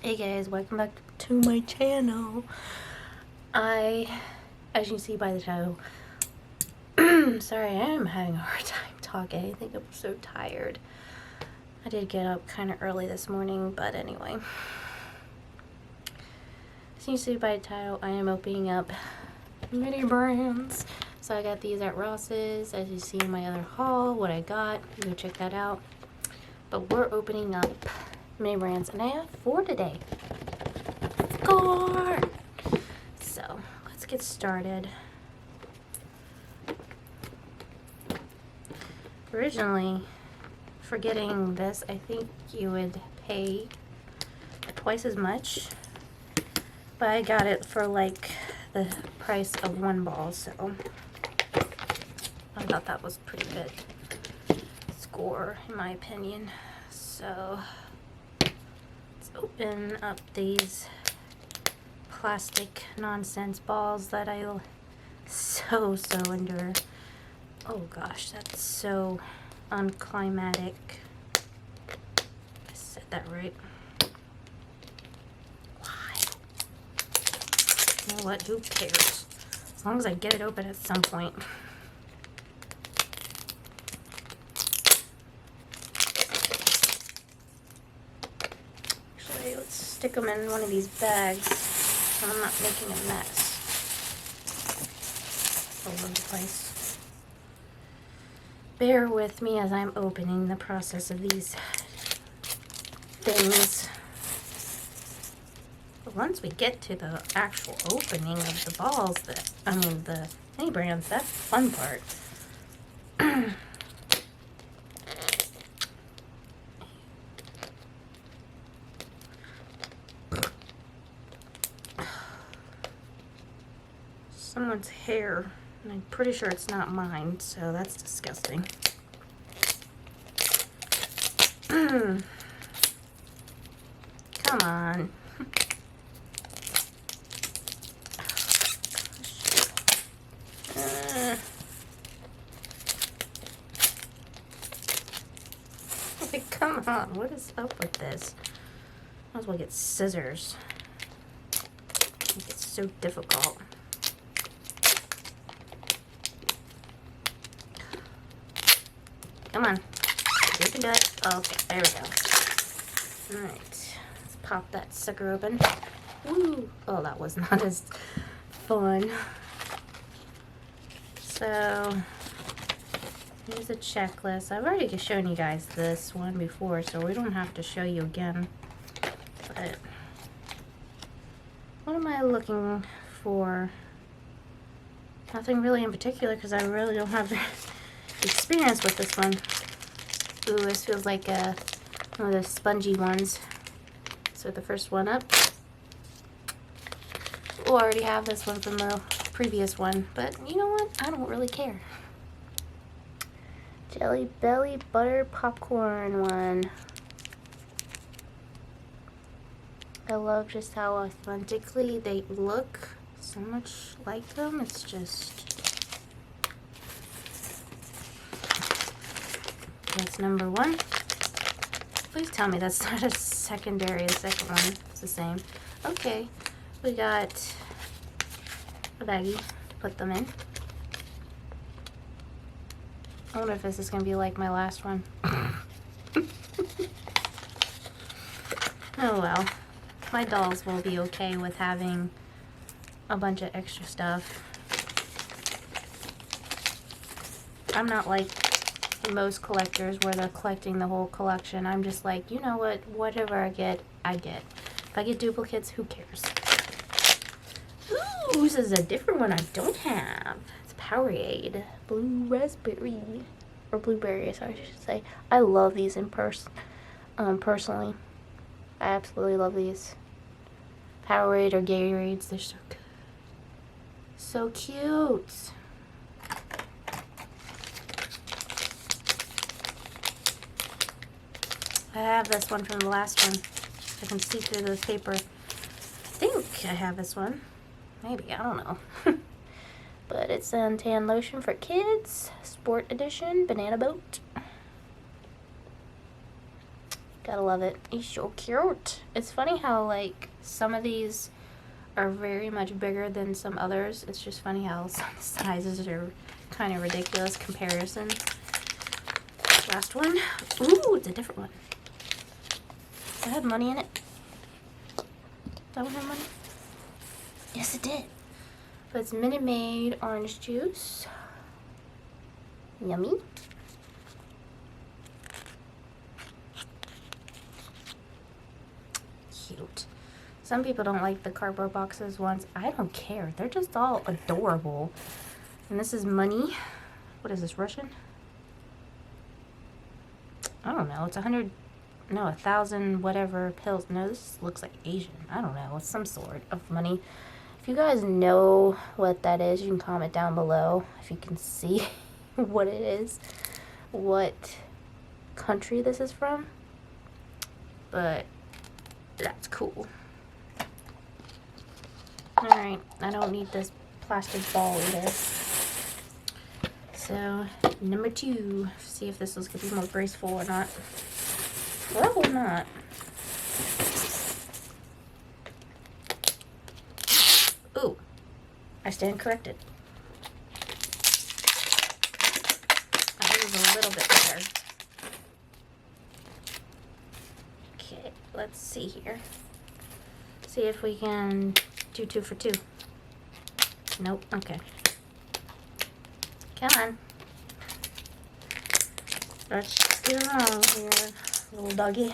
Hey guys, welcome back to my channel. As you can see by the title, sorry, I am having a hard time talking. I think I'm so tired. I did get up kind of early this morning, but anyway. As you can see by the title, I am opening up Minibrands. So I got these at Ross's. As you see in my other haul, what I got, you go check that out. But we're opening up Minibrands, and I have 4 today. Score! So let's get started. Originally, for getting this, I think you would pay twice as much, but I got it for like the price of 1 ball, so I thought that was pretty good score in my opinion. So let's open up these plastic nonsense balls that I so endure. Oh gosh, that's so unclimatic. I said that right. Why? You know what? Who cares? As long as I get it open at some point. Actually, let's stick them in one of these bags so I'm not making a mess all over the place. Bear with me as I'm opening the process of these things. But once we get to the actual opening of the balls, the Minibrands, that's the fun part. Someone's hair. And I'm pretty sure it's not mine, so that's disgusting. Come on. Like, come on, what is up with this? Might as well get scissors. It's so difficult. Come on. You can do it. Okay, there we go. Alright. Let's pop that sucker open. Woo! Oh, that was not as fun. So, here's a checklist. I've already shown you guys this one before, so we don't have to show you again. But, what am I looking for? Nothing really in particular, because I really don't have experience with this one. Ooh, this feels like one of those spongy ones. So the first one up. Oh, I already have this one from the previous one, but you know what? I don't really care. Jelly Belly Butter Popcorn one. I love just how authentically they look. So much like them. It's just... That's number 1. Please tell me that's not a secondary. The second one is the same. Okay, we got a baggie to put them in. I wonder if this is going to be like my last one. Oh well. My dolls will be okay with having a bunch of extra stuff. I'm not like most collectors where they're collecting the whole collection. I'm just like, you know what, whatever I get, I get. If I get duplicates, who cares? Ooh, this is a different one I don't have. It's Powerade. Blue raspberry. Or blueberries, I should say. I love these in personally. I absolutely love these. Powerade or Gatorades, they're so good. So cute. I have this one from the last one. I can see through the paper. I think I have this one. Maybe, I don't know. But it's suntan lotion for kids, sport edition, banana boat. Gotta love it. He's so cute. It's funny how, like, some of these are very much bigger than some others. It's just funny how some sizes are kind of ridiculous comparison. Last one. Ooh, it's a different one. Does that have money in it? Does that one have money? Yes, it did. But it's Minute Maid orange juice. Yummy. Cute. Some people don't like the cardboard boxes ones. I don't care. They're just all adorable. And this is money. What is this, Russian? I don't know. It's 1,000 whatever pills. No, this looks like Asian. I don't know. It's some sort of money. If you guys know what that is, you can comment down below if you can see what it is, what country this is from. But that's cool. Alright, I don't need this plastic ball either. So, number 2. See if this is going to be more graceful or not. Probably not. Ooh, I stand corrected. I think it was a little bit better. Okay, let's see here. See if we can do 2 for 2. Nope, okay. Come on. Let's just get along here, little doggy.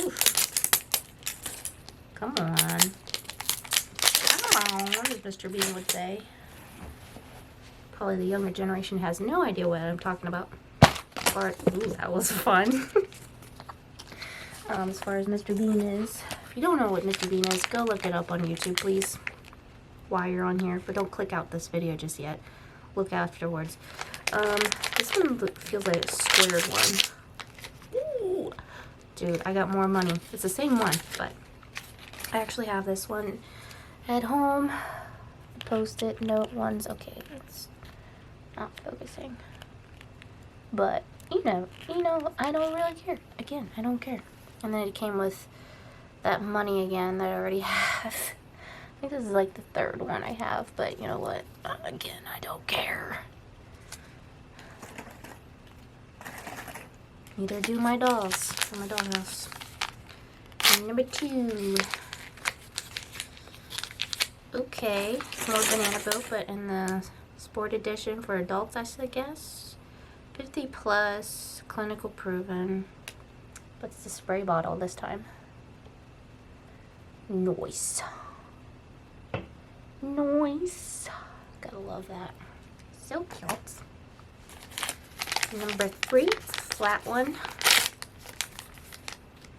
Oof. Come on. Come on, as Mr. Bean would say. Probably the younger generation has no idea what I'm talking about. Or, ooh, that was fun. As far as Mr. Bean is. If you don't know what Mr. Bean is, go look it up on YouTube, please. While you're on here. But don't click out this video just yet. Look afterwards. This one feels like a squared one. Ooh. Dude, I got more money. It's the same one, but I actually have this one at home. Post-it note ones. Okay, it's not focusing. But, you know, I don't really care. Again, I don't care. And then it came with that money again that I already have. I think this is like the 3rd one I have, but you know what? Again, I don't care. Neither do my dolls from my dollhouse. And number 2. Okay, more banana boat, but in the sport edition for adults, I guess. 50 plus, clinical proven. But it's the spray bottle this time. Nice. Nice. Gotta love that. So cute. Number 3, flat one.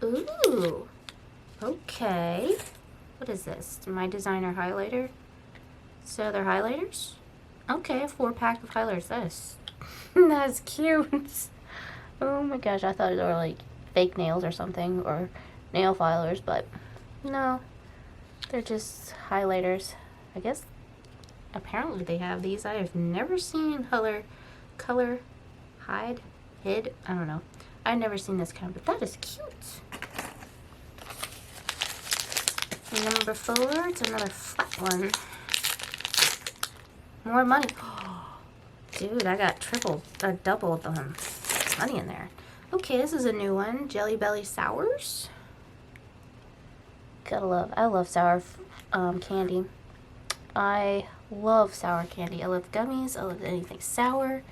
Ooh. Okay. What is this? My designer highlighter. So they're highlighters? Okay, a 4-pack of highlighters. That's cute. Oh my gosh, I thought they were like fake nails or something, or nail filers, but no. They're just highlighters. I guess apparently they have these. I have never seen color hide, hid, I don't know. I've never seen this kind, but that is cute. Number 4, it's another flat one. More money. Dude, I got double the money in there. Okay, this is a new one. Jelly Belly Sours. I love sour candy. I love sour candy. I love gummies. I love anything sour.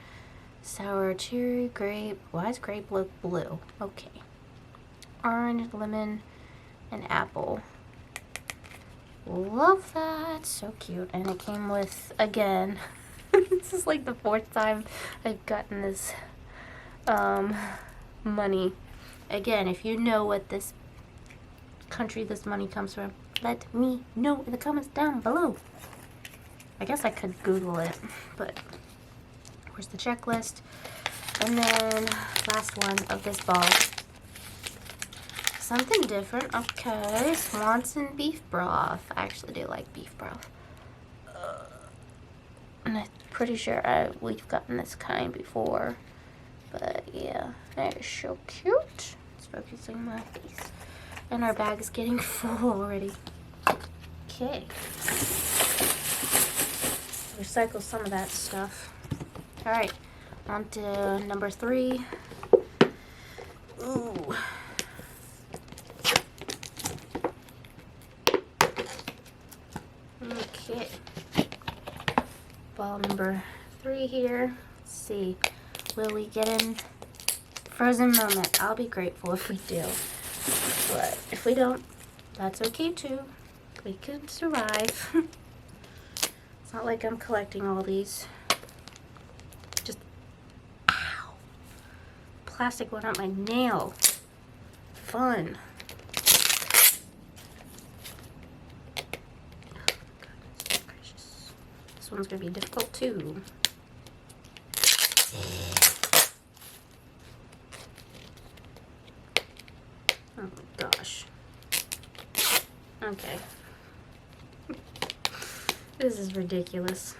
Sour cherry, grape. Why does grape look blue? Okay. Orange, lemon, and apple. Love that. So cute. And it came with, again, this is like the 4th time I've gotten this money. Again, if you know what this country this money comes from, let me know in the comments down below. I guess I could Google it, but where's the checklist? And then last one of this ball. Something different. Okay, Swanson beef broth. I actually do like beef broth. And I'm pretty sure we've gotten this kind before. But yeah, that is so cute. It's focusing on my face. And our bag is getting full already. Okay. Recycle some of that stuff. Alright, on to number 3. Ooh. Okay. Ball number 3 here. Let's see. Will we get in frozen moment? I'll be grateful if we do. But if we don't, that's okay too. We can survive. It's not like I'm collecting all these. Just, ow. Plastic went up my nail. Fun. This one's gonna be difficult too. Oh my gosh. Okay. This is ridiculous.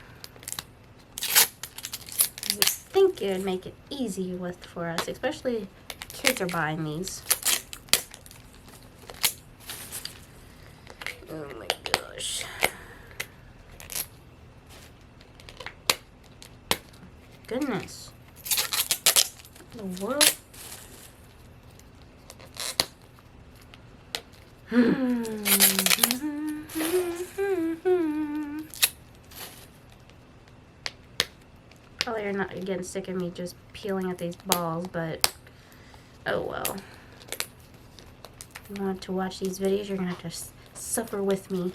You would think it would make it easy for us, especially kids are buying these. Oh my gosh. Goodness. What in the world? Probably you're not getting sick of me just peeling at these balls, but oh well. If you want to watch these videos, you're gonna have to suffer with me.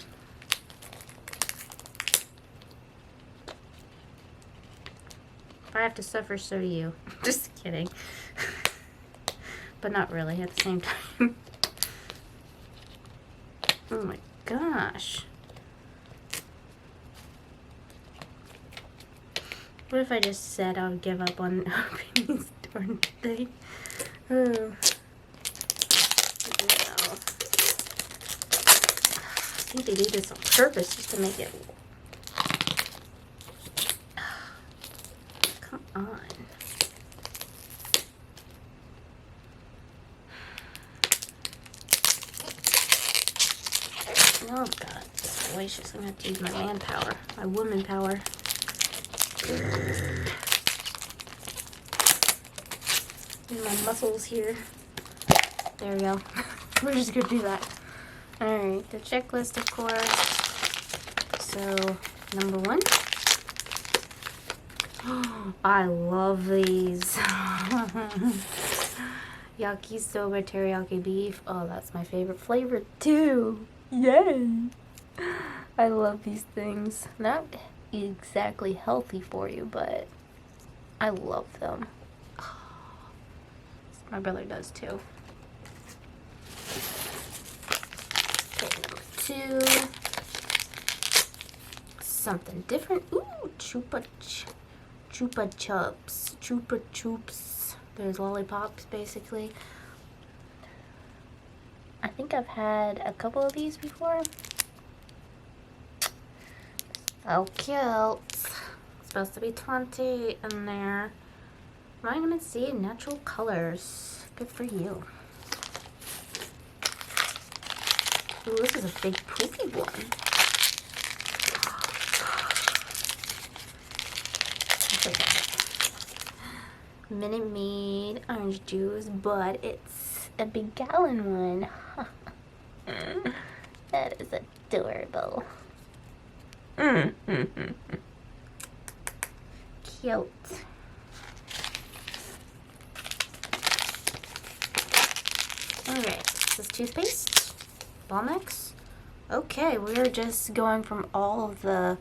If I have to suffer, so do you. Just kidding. But not really at the same time. Oh my gosh. What if I just said I would give up on opening these darn thing? Oh. No. I think they do this on purpose just to make it. Come on. Oh god, it's delicious. I'm gonna have to use my manpower, my woman power. Use my muscles here. There we go. We're just gonna do that. Alright, the checklist, of course. So, number 1. I love these. Yakisoba teriyaki beef. Oh, that's my favorite flavor too. Yay! I love these things. Not exactly healthy for you, but I love them. My brother does too. Okay, number 2. Something different. Ooh, chupa chups. Chupa chups. There's lollipops, basically. I think I've had a couple of these before. Oh, cute. Supposed to be 20 in there. Vitamin C natural colors. Good for you. Ooh, this is a big poopy one. Minute Maid orange juice, but it's a big gallon one. That is adorable. Cute. Alright, this is toothpaste. Balmex. Okay, we're just going from all of the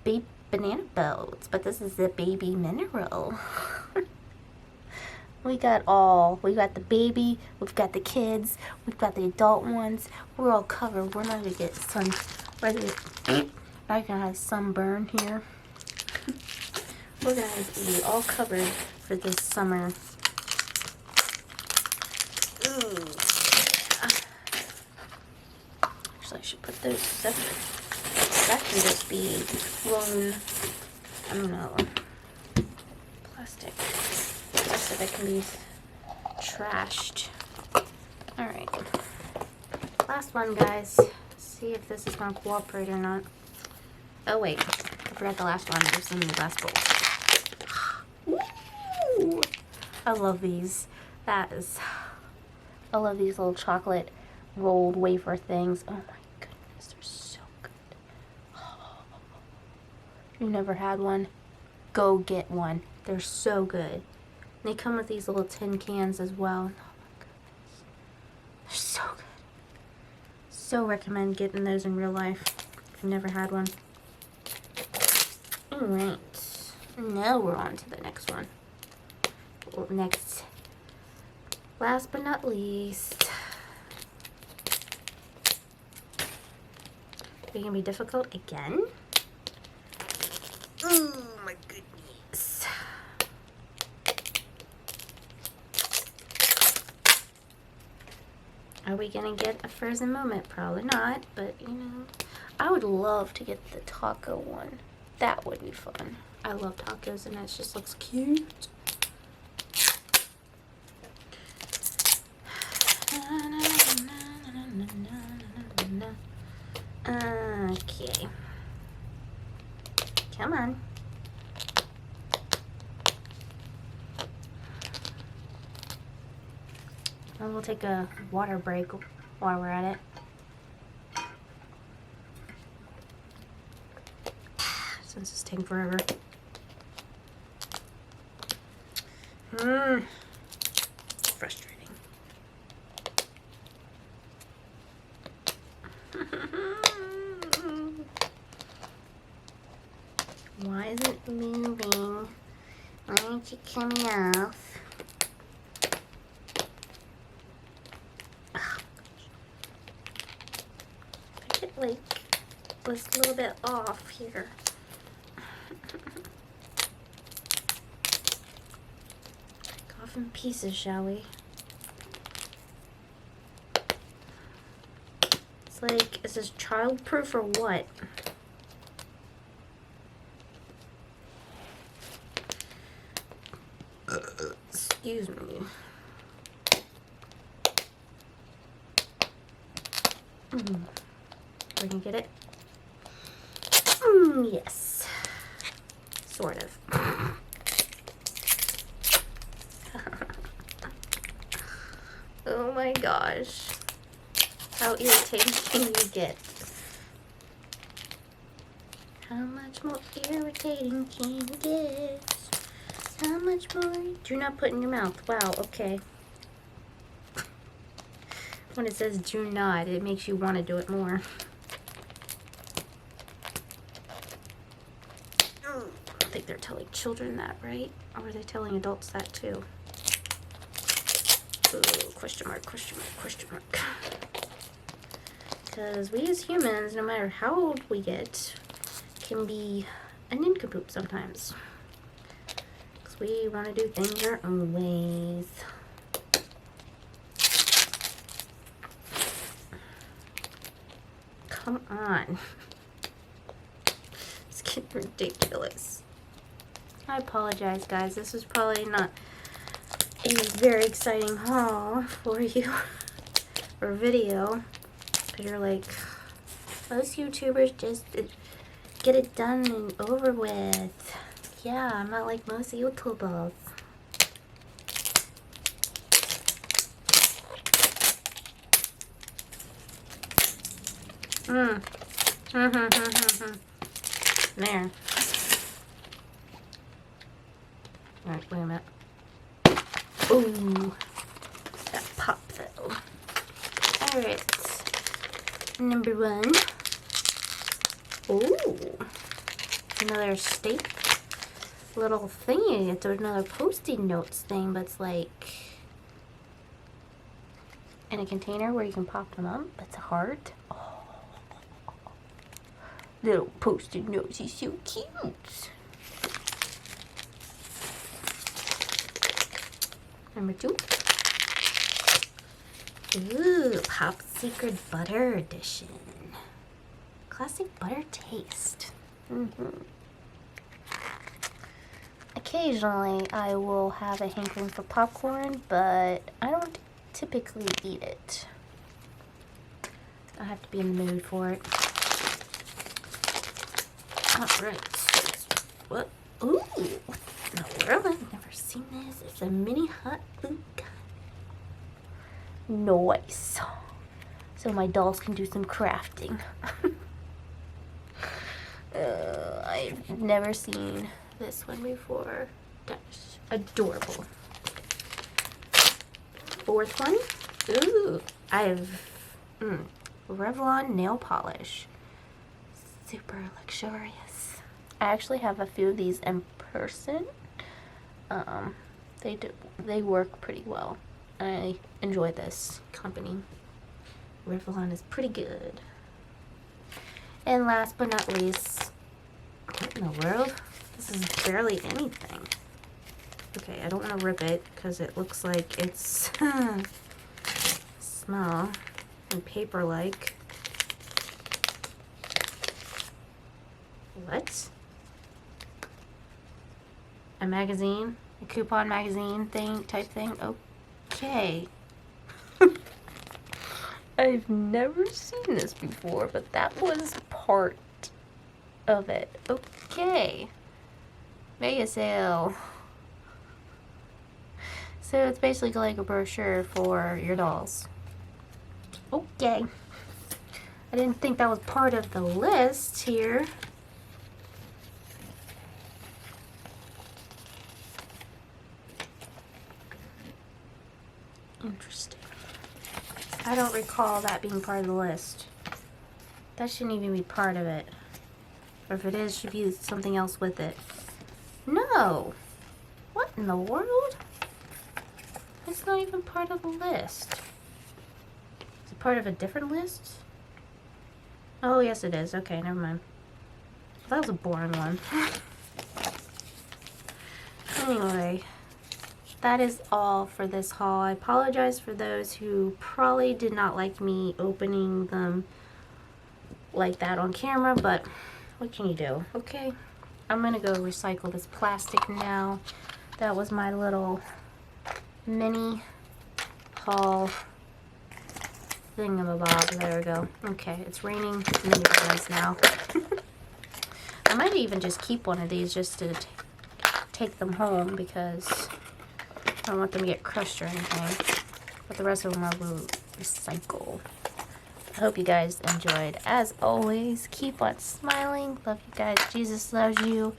baby banana boats, but this is the baby mineral. We got the baby, we've got the kids, we've got the adult ones. We're all covered. We're not gonna get not gonna have sunburn here. We're gonna be all covered for this summer. Ooh. Actually, I should put those separate. That can just be blown, I don't know, plastic. so they can be trashed. Alright. Last one, guys. Let's see if this is going to cooperate or not. Oh, wait. I forgot the last one. There's in the glass bowl. Ooh! I love these. I love these little chocolate rolled wafer things. Oh my goodness, they're so good. If you've never had one, go get one. They're so good. They come with these little tin cans as well. Oh my goodness. They're so good. So recommend getting those in real life if you've never had one. Alright. Now we're on to the next one. Next. Last but not least. Are you gonna be difficult again? Oh my goodness. Are we gonna get a frozen moment? Probably not, but you know, I would love to get the taco one. That would be fun. I love tacos and it just looks cute. Okay. Come on. And we'll take a water break while we're at it. Since it's taking forever. It's frustrating. Why is it moving? Why aren't you coming off? Oh, I get like was a little bit off here. Go off in pieces, shall we? It's like, is this childproof or what? Excuse me. We can get it? Yes. Sort of. Oh my gosh. How irritating can you get? How much more irritating can you get? How much more? Do not put in your mouth. Wow, okay. When it says do not, it makes you want to do it more. I think they're telling children that, right? Or are they telling adults that too? Ooh, question mark, question mark, question mark. Because we as humans, no matter how old we get, can be a nincompoop sometimes. Because we want to do things our own ways. Come on. It's getting ridiculous. I apologize, guys. This is probably not a very exciting haul for you or video. Because you're like, most YouTubers just get it done and over with. Yeah, I'm not like most YouTubers. There. Alright, wait a minute. Ooh. That pop though. Alright. Number one. Ooh. Another steak. Little thingy. It's another Post-it notes thing, but it's like in a container where you can pop them up. It's a heart. Oh. Little Post-it notes. He's so cute. Number two. Ooh, Pop Secret Butter Edition. Classic butter taste. I occasionally I will have a hankering for popcorn, but I don't typically eat it. I have to be in the mood for it. Alright. What? Ooh! In the world, I've never seen this. It's a mini hot glue gun. Nice. So my dolls can do some crafting. I've never seen this one before. That's adorable. Fourth one. Ooh, Revlon nail polish. Super luxurious. I actually have a few of these in person. They work pretty well. I enjoy this company. Revlon is pretty good. And last but not least, what in the world? This is barely anything. Okay, I don't want to rip it because it looks like it's small and paper-like. What? A magazine? A coupon magazine type thing? Okay. I've never seen this before, but that was part of it. Okay. Mega sale. So it's basically like a brochure for your dolls. Okay. I didn't think that was part of the list here. Interesting. I don't recall that being part of the list. That shouldn't even be part of it. Or if it is, should be something else with it. No! What in the world? It's not even part of the list. Is it part of a different list? Oh, yes it is. Okay, never mind. That was a boring one. Anyway, that is all for this haul. I apologize for those who probably did not like me opening them like that on camera, but what can you do? Okay, I'm gonna go recycle this plastic now. That was my little mini haul thingamabob. There we go. Okay, it's raining Minibrands now. I might even just keep one of these just to take them home because I don't want them to get crushed or anything. But the rest of them I will recycle. I hope you guys enjoyed. As always, keep on smiling. Love you guys. Jesus loves you.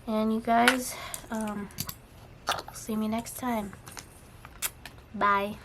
And you guys, see me next time. Bye.